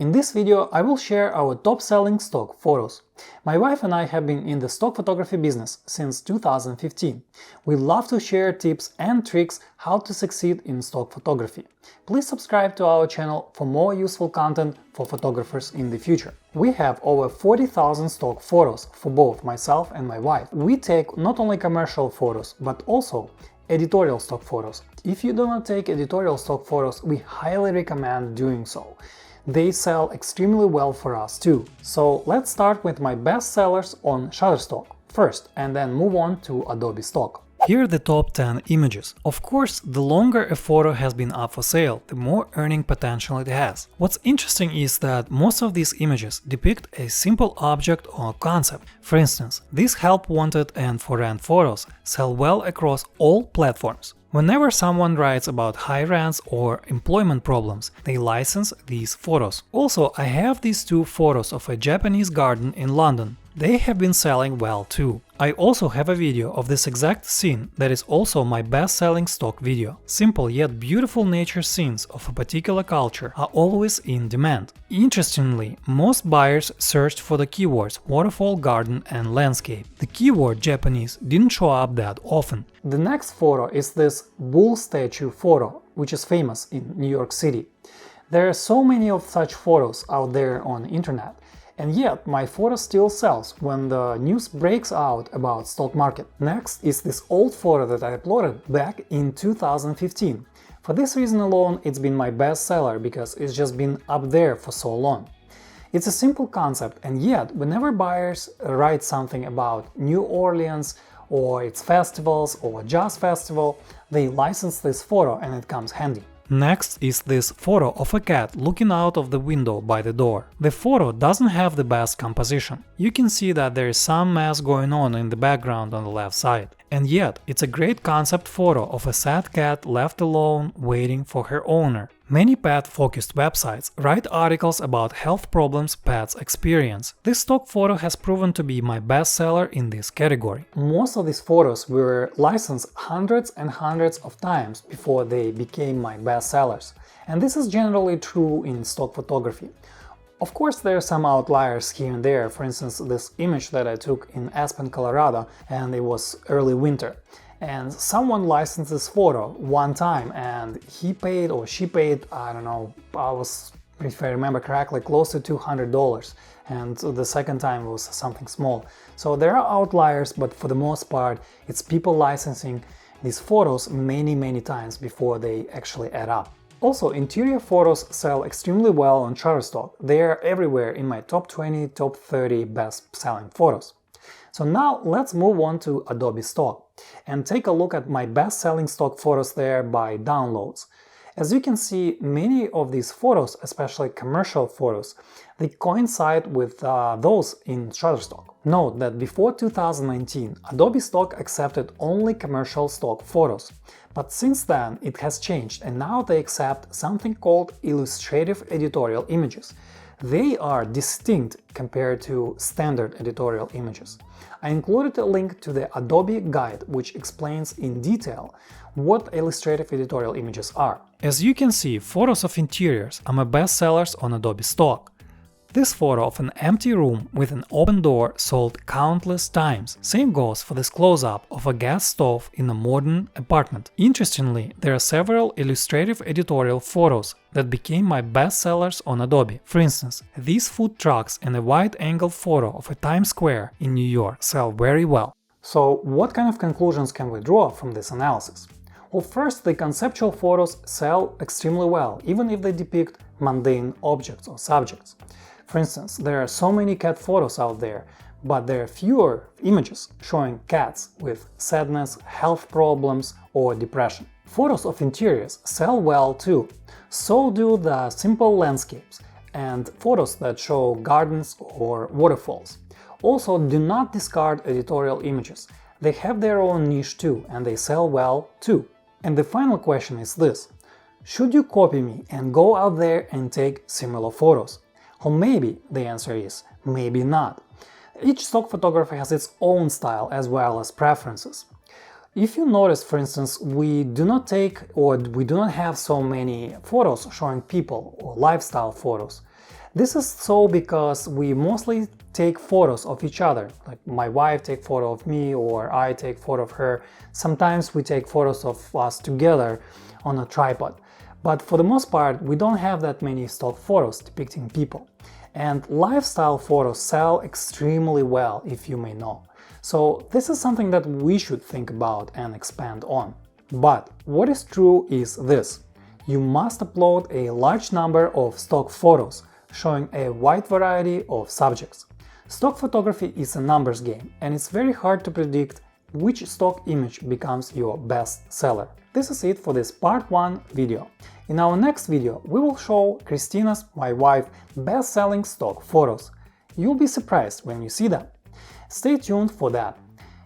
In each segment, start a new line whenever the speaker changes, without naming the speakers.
In this video, I will share our top-selling stock photos. My wife and I have been in the stock photography business since 2015. We love to share tips and tricks how to succeed in stock photography. Please subscribe to our channel for more useful content for photographers in the future. We have over 40,000 stock photos for both myself and my wife. We take not only commercial photos, but also editorial stock photos. If you do not take editorial stock photos, we highly recommend doing so. They sell extremely well for us too. So let's start with my best sellers on Shutterstock first and then move on to Adobe Stock. Here are the top 10 images. Of course, the longer a photo has been up for sale, the more earning potential it has. What's interesting is that most of these images depict a simple object or concept. For instance, these help wanted and for rent photos sell well across all platforms. Whenever someone writes about high rents or employment problems, they license these photos. Also, I have these two photos of a Japanese garden in London. They have been selling well too. I also have a video of this exact scene that is also my best-selling stock video. Simple yet beautiful nature scenes of a particular culture are always in demand. Interestingly, most buyers searched for the keywords waterfall, garden and landscape. The keyword Japanese didn't show up that often. The next photo is this bull statue photo, which is famous in New York City. There are so many of such photos out there on the internet. And yet, my photo still sells when the news breaks out about stock market. Next is this old photo that I uploaded back in 2015. For this reason alone, it's been my best seller because it's just been up there for so long. It's a simple concept, and yet, whenever buyers write something about New Orleans or its festivals or jazz festival, they license this photo and it comes handy. Next is this photo of a cat looking out of the window by the door. The photo doesn't have the best composition. You can see that there is some mess going on in the background on the left side. And yet, it's a great concept photo of a sad cat left alone waiting for her owner. Many pet-focused websites write articles about health problems pets experience. This stock photo has proven to be my bestseller in this category. Most of these photos were licensed hundreds and hundreds of times before they became my bestsellers. And this is generally true in stock photography. Of course, there are some outliers here and there. For instance, this image that I took in Aspen, Colorado, and it was early winter. And someone licensed this photo one time and he paid or she paid, I don't know, if I remember correctly, close to $200. And the second time was something small. So there are outliers, but for the most part, it's people licensing these photos many times before they actually add up. Also, interior photos sell extremely well on Shutterstock. They are everywhere in my top 20, top 30 best-selling photos. So now let's move on to Adobe Stock and take a look at my best-selling stock photos there by downloads. As you can see, many of these photos, especially commercial photos, they coincide with those in Shutterstock. Note that before 2019, Adobe Stock accepted only commercial stock photos. But since then, it has changed and now they accept something called illustrative editorial images. They are distinct compared to standard editorial images. I included a link to the Adobe guide which explains in detail what illustrative editorial images are. As you can see, photos of interiors are my best sellers on Adobe Stock. This photo of an empty room with an open door sold countless times. Same goes for this close-up of a gas stove in a modern apartment. Interestingly, there are several illustrative editorial photos that became my best sellers on Adobe. For instance, these food trucks and a wide-angle photo of a Times Square in New York sell very well. So what kind of conclusions can we draw from this analysis? Well, first, the conceptual photos sell extremely well, even if they depict mundane objects or subjects. For instance, there are so many cat photos out there, but there are fewer images showing cats with sadness, health problems, or depression. Photos of interiors sell well too. So do the simple landscapes and photos that show gardens or waterfalls. Also, do not discard editorial images. They have their own niche too, and they sell well too. And the final question is this: should you copy me and go out there and take similar photos? Or maybe the answer is maybe not. Each stock photographer has its own style as well as preferences. If you notice, for instance, we do not take or we do not have so many photos showing people or lifestyle photos. This is so because we mostly take photos of each other, like my wife take photo of me or I take photo of her. Sometimes we take photos of us together on a tripod. But for the most part, we don't have that many stock photos depicting people. And lifestyle photos sell extremely well, if you may know. So this is something that we should think about and expand on. But what is true is this: you must upload a large number of stock photos showing a wide variety of subjects. Stock photography is a numbers game, and it's very hard to predict which stock image becomes your best seller. This is it for this part 1 video. In our next video, we will show Christina's, my wife, best-selling stock photos. You'll be surprised when you see them. Stay tuned for that.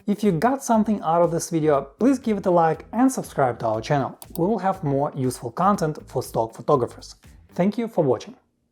If you got something out of this video, please give it a like and subscribe to our channel. We will have more useful content for stock photographers. Thank you for watching.